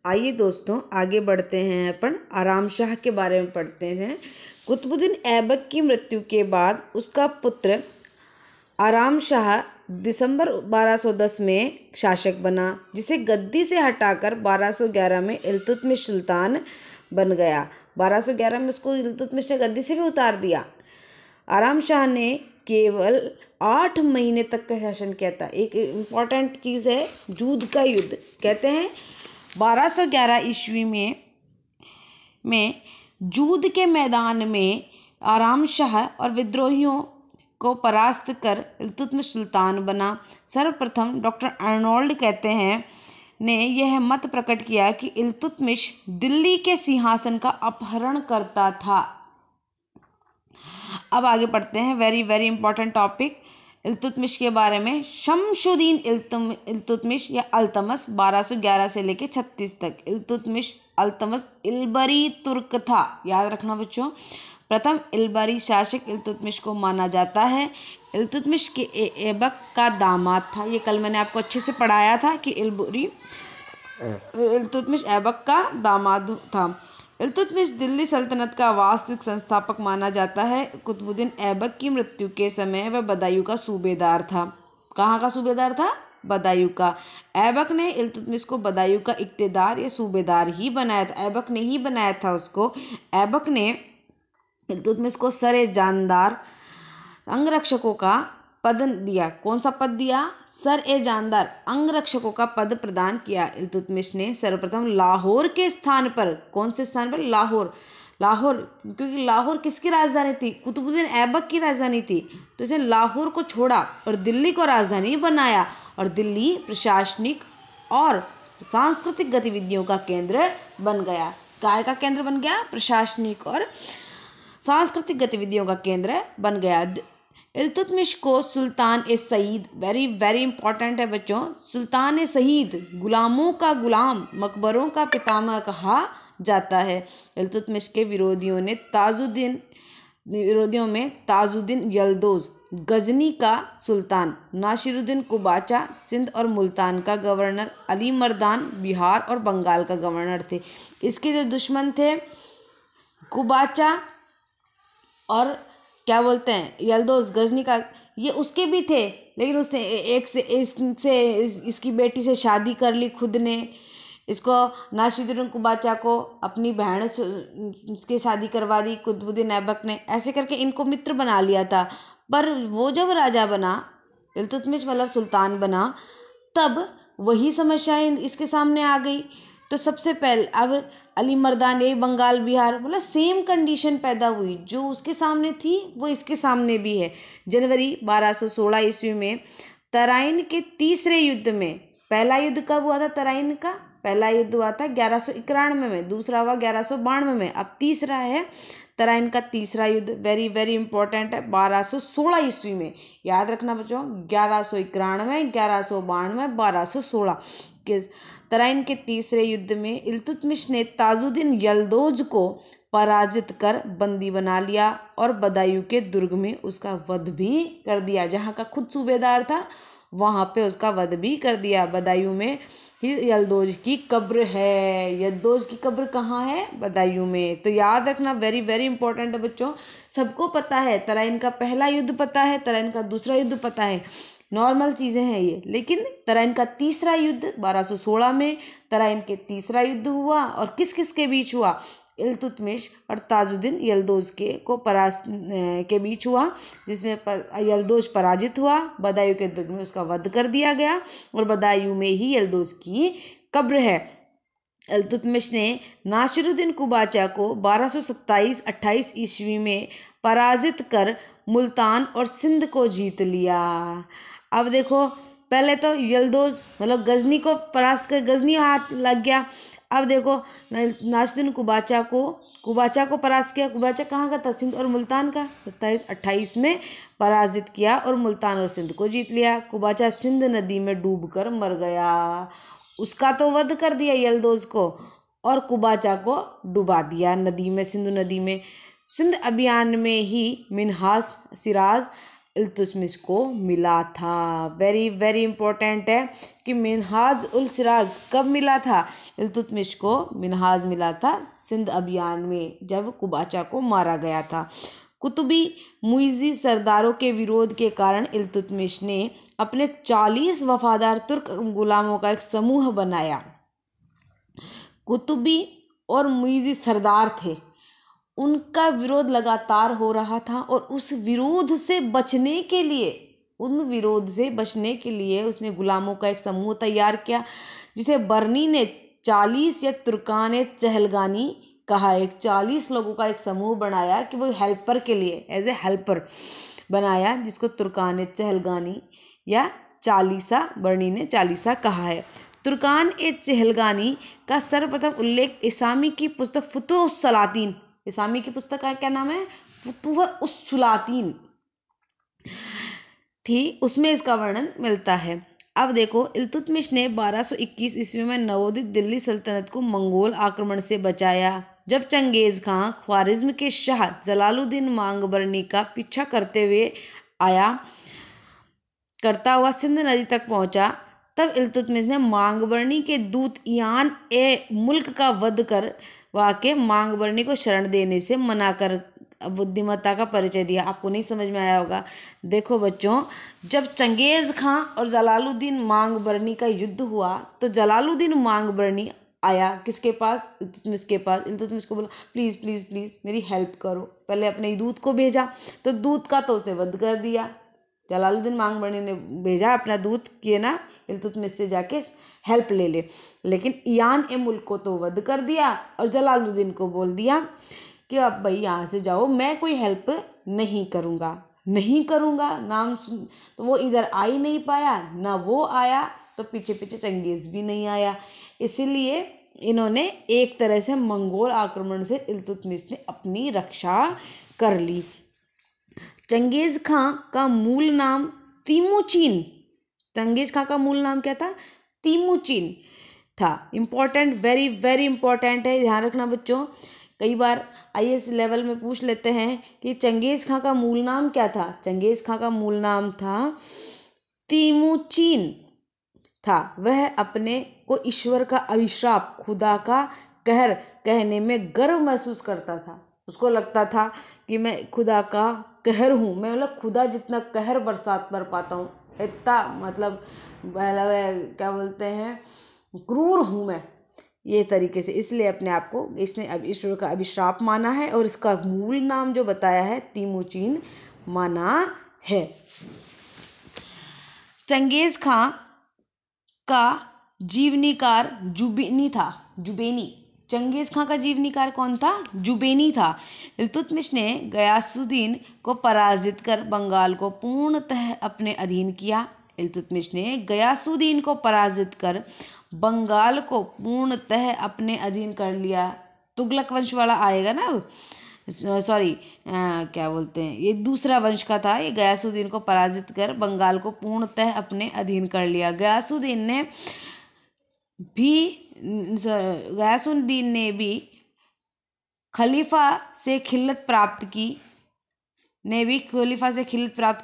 आइए दोस्तों आगे बढ़ते हैं। अपन आराम शाह के बारे में पढ़ते हैं। कुतुबुद्दीन ऐबक की मृत्यु के बाद उसका पुत्र आराम शाह दिसंबर 1210 में शासक बना, जिसे गद्दी से हटाकर 1211 में इल्तुतमिश सुल्तान बन गया। 1211 में उसको इल्तुतमिश ने गद्दी से भी उतार दिया। आराम शाह ने केवल 8 महीने तक का शासन किया था। एक इम्पॉर्टेंट चीज़ है जूद का युद्ध। कहते हैं 1211 ईस्वी में जूद के मैदान में आराम शाह और विद्रोहियों को परास्त कर इल्तुतमिश सुल्तान बना। सर्वप्रथम डॉक्टर अर्नोल्ड कहते हैं ने यह मत प्रकट किया कि इल्तुतमिश दिल्ली के सिंहासन का अपहरण करता था। अब आगे पढ़ते हैं। Very very important topic Iltutmish के बारे में। शमशुद्दीन इल्तुतमिश या अल्तमस 1211 से लेकर 36 तक। इल्तुतमिश अल्तमस इल्बरी तुर्क था। याद रखना बच्चों, प्रथम इल्बरी शासक इल्तुतमिश को माना जाता है। इल्तुतमिश के ऐबक का दामाद था। ये कल मैंने आपको अच्छे से पढ़ाया था कि इल्तुतमिश ऐबक का दामाद था। इल्तुतमिश दिल्ली सल्तनत का वास्तविक संस्थापक माना जाता है। कुतुबुद्दीन ऐबक की मृत्यु के समय वह बदायूं का सूबेदार था। कहाँ का सूबेदार था? बदायूं का। ऐबक ने इल्तुतमिश को बदायूं का इक्तेदार या सूबेदार ही बनाया था। ऐबक ने ही बनाया था उसको। ऐबक ने इल्तुतमिश को सरे जानदार अंगरक्षकों का पद दिया। कौन सा पद दिया? सर ए जानदार अंगरक्षकों का पद प्रदान किया। इल्तुतमिश ने सर्वप्रथम लाहौर के स्थान पर, कौन से स्थान पर? लाहौर, क्योंकि लाहौर किसकी राजधानी थी? कुतुबुद्दीन ऐबक की राजधानी थी। तो इसने लाहौर को छोड़ा और दिल्ली को राजधानी बनाया। और दिल्ली प्रशासनिक और सांस्कृतिक गतिविधियों का केंद्र बन गया। काय का केंद्र बन गया? प्रशासनिक और सांस्कृतिक गतिविधियों का केंद्र बन गया। इल्तुतमिश को सुल्तान ए सईद, वेरी वेरी इंपॉर्टेंट है बच्चों, सुल्तान ए सईद, गुलामों का गुलाम, मकबरों का पितामह कहा जाता है। इल्तुतमिश के विरोधियों में ताजुद्दीन यल्दौज, गजनी का सुल्तान, नासिरुद्दीन कुबाचा सिंध और मुल्तान का गवर्नर, अली मर्दान बिहार और बंगाल का गवर्नर थे। इसके जो दुश्मन थे कुबाचा और क्या बोलते हैं यल्दौज गजनी का, ये उसके भी थे, लेकिन उसने इसकी बेटी से शादी कर ली खुद ने। इसको नासिरुद्दीन कुबाचा को अपनी बहन से उसकी शादी करवा दी कुतुबुद्दीन ऐबक ने। ऐसे करके इनको मित्र बना लिया था। पर वो जब राजा बना, इल्तुतमिश मतलब सुल्तान बना, तब वही समस्याएं इसके सामने आ गई। तो सबसे पहले अब अली मर्दान, यही बंगाल बिहार, मतलब सेम कंडीशन पैदा हुई। जो उसके सामने थी वो इसके सामने भी है। जनवरी 1216 ईस्वी में तराइन के तीसरे युद्ध में, पहला युद्ध कब हुआ था? तराइन का पहला युद्ध हुआ था 1191 में, दूसरा हुआ 1192 में, अब तीसरा है तराइन का तीसरा युद्ध। वेरी वेरी इंपॉर्टेंट है। 1216 ईस्वी में, याद रखना बच्चों, 1191, 1192, 1216 के तराइन के तीसरे युद्ध में इल्तुतमिश ने ताजुद्दीन यल्दौज को पराजित कर बंदी बना लिया और बदायूं के दुर्ग में उसका वध भी कर दिया। जहाँ का खुद सूबेदार था वहाँ पे उसका वध भी कर दिया। बदायूं में ही यल्दौज की कब्र है। यल्दौज की कब्र कहाँ है? बदायूं में। तो याद रखना, वेरी वेरी इंपॉर्टेंट है बच्चों। सबको पता है तराइन का पहला युद्ध पता है, तराइन का दूसरा युद्ध पता है, नॉर्मल चीज़ें हैं ये। लेकिन तराइन का तीसरा युद्ध 1216 में तराइन के तीसरा युद्ध हुआ और किस किस के बीच हुआ? इल्तुतमिश और ताजुद्दीन यल्दौज के बीच हुआ, जिसमें यल्दौज पराजित हुआ। बदायूं के दुर्ग में उसका वध कर दिया गया और बदायूं में ही यल्दौज की कब्र है। इल्तुतमिश ने नासिरुद्दीन कुबाचा को 1227-28 ईस्वी में पराजित कर मुल्तान और सिंध को जीत लिया। अब देखो, पहले तो यल्दौज मतलब गजनी को परास्त कर गजनी हाथ लग गया। अब देखो नासिरुद्दीन कुबाचा को परास्त किया। कुबाचा कहाँ का था? सिंध और मुल्तान का। 27-28 में पराजित किया और मुल्तान और सिंध को जीत लिया। कुबाचा सिंध नदी में डूबकर मर गया। उसका तो वध कर दिया यल्दौज को और कुबाचा को डुबा दिया नदी में, सिंधु नदी में। सिंध अभियान में ही मिन्हास सिराज इल्तुतमिश को मिला था। वेरी वेरी इंपॉर्टेंट है कि मिन्हाज उल सिराज कब मिला था? इल्तुतमिश को मिन्हाज मिला था सिंध अभियान में, जब कुबाचा को मारा गया था। कुतुबी मुइज़ी सरदारों के विरोध के कारण इल्तुतमिश ने अपने 40 वफादार तुर्क गुलामों का एक समूह बनाया। कुतुबी और मुइज़ी सरदार थे, उनका विरोध लगातार हो रहा था और उस विरोध से बचने के लिए उसने गुलामों का एक समूह तैयार किया, जिसे बर्नी ने 40 या तुर्कान चहलगानी कहा। एक 40 लोगों का एक समूह बनाया कि वो हेल्पर के लिए एज ए हेल्पर बनाया, जिसको तुर्कान चहलगानी या चालीसा बर्नी ने चालीसा कहा है। तुर्कान चहलगानी का सर्वप्रथम उल्लेख इसामी की पुस्तक फुतुह सलातीन, इसामी की पुस्तक का क्या नाम है? फुतुह उस-सुलातीन थी, उसमें इसका वर्णन मिलता है। अब देखो, इल्तुतमिश ने 1221 ईस्वी में नवोदित दिल्ली सल्तनत को मंगोल आक्रमण से बचाया। जब चंगेज़ खां ख्वारिज्म के शाह जलालुद्दीन मांगबरनी का पीछा करता हुआ सिंध नदी तक पहुंचा, तब इल्तुतमिश ने मांगबरनी के दूत ईयान ए मुल्क का वध करवा के मांगबरनी को शरण देने से मना कर बुद्धिमत्ता का परिचय दिया। आपको नहीं समझ में आया होगा। देखो बच्चों, जब चंगेज़ खां और जलालुद्दीन मांगबरनी का युद्ध हुआ तो जलालुद्दीन मांगबरनी आया किसके पास? इल्तुतमिश के पास। इल्तुतमिश को बोला प्लीज़ प्लीज़ प्लीज़ मेरी हेल्प करो। पहले अपने दूत को भेजा, तो दूत का तो उसने वध कर दिया। जलालुद्दीन मांगबरनी ने भेजा अपना दूत कि ना इल्तुतमिश से जाके हेल्प ले ले, लेकिन ईयान ए मुल्क को तो वध कर दिया और जलालुद्दीन को बोल दिया कि अब भाई यहाँ से जाओ, मैं कोई हेल्प नहीं करूँगा नाम सुन। तो वो इधर आ ही नहीं पाया, ना वो आया, तो पीछे पीछे चंगेज़ भी नहीं आया। इसीलिए इन्होंने एक तरह से मंगोल आक्रमण से इल्तुतमिश ने अपनी रक्षा कर ली। चंगेज़ खां का मूल नाम तीमुचिन, चंगेज़ खां का मूल नाम क्या था? तीमुचिन था। इम्पॉर्टेंट, वेरी वेरी इंपॉर्टेंट है, ध्यान रखना बच्चों। कई बार IAS लेवल में पूछ लेते हैं कि चंगेज़ खां का मूल नाम क्या था। चंगेज़ खां का मूल नाम था तीमुचिन था। वह अपने को ईश्वर का अभिशाप, खुदा का कहर कहने में गर्व महसूस करता था। उसको लगता था कि मैं खुदा का कहर हूँ, मैं मतलब खुदा जितना कहर बरसात कर पाता हूँ, इतना मतलब क्या बोलते हैं, क्रूर हूँ मैं, ये तरीके से। इसलिए अपने आप को इसने अब ईश्वर का अभिशाप माना है और इसका मूल नाम जो बताया है तीमुचिन माना है। चंगेज़ खां का जीवनीकार जुबेनी था। चंगेज़ खां का जीवनीकार कौन था? जुबेनी था। इल्तुतमिश ने गयासुद्दीन को पराजित कर बंगाल को पूर्णतः अपने अधीन किया। इल्तुतमिश ने गयासुद्दीन को पराजित कर बंगाल को पूर्णतः अपने अधीन कर लिया। तुगलक वंश वाला आएगा ना, सॉरी क्या बोलते हैं, ये दूसरा वंश का था। ये गयासुद्दीन को पराजित कर बंगाल को पूर्णतः अपने अधीन कर लिया। गयासुद्दीन ने भी खलीफा से खिल्लत प्राप्त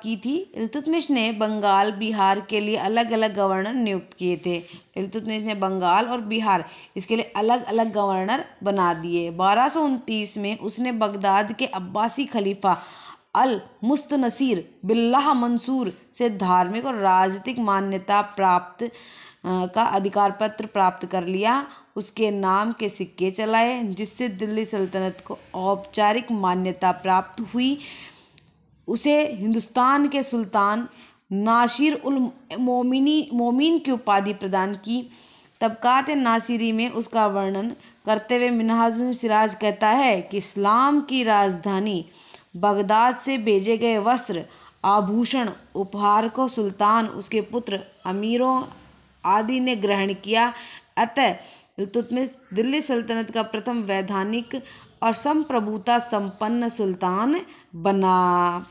की थी। इल्तुतमिश ने बंगाल बिहार के लिए अलग अलग गवर्नर नियुक्त किए थे। इल्तुतमिश ने बंगाल और बिहार इसके लिए अलग अलग गवर्नर बना दिए। 1229 में उसने बगदाद के अब्बासी खलीफा अल मुस्तनसीर बिल्लाह मंसूर से धार्मिक और राजनीतिक मान्यता प्राप्त का अधिकार पत्र प्राप्त कर लिया। उसके नाम के सिक्के चलाए, जिससे दिल्ली सल्तनत को औपचारिक मान्यता प्राप्त हुई। उसे हिंदुस्तान के सुल्तान नासिर उल मोमिन की उपाधि प्रदान की। तबकात नासिरी में उसका वर्णन करते हुए मिन्हाज उल सिराज कहता है कि इस्लाम की राजधानी बगदाद से भेजे गए वस्त्र, आभूषण, उपहार को सुल्तान, उसके पुत्र, अमीरों आदि ने ग्रहण किया। अतः इल्तुतमिश दिल्ली सल्तनत का प्रथम वैधानिक और संप्रभुता संपन्न सुल्तान बना।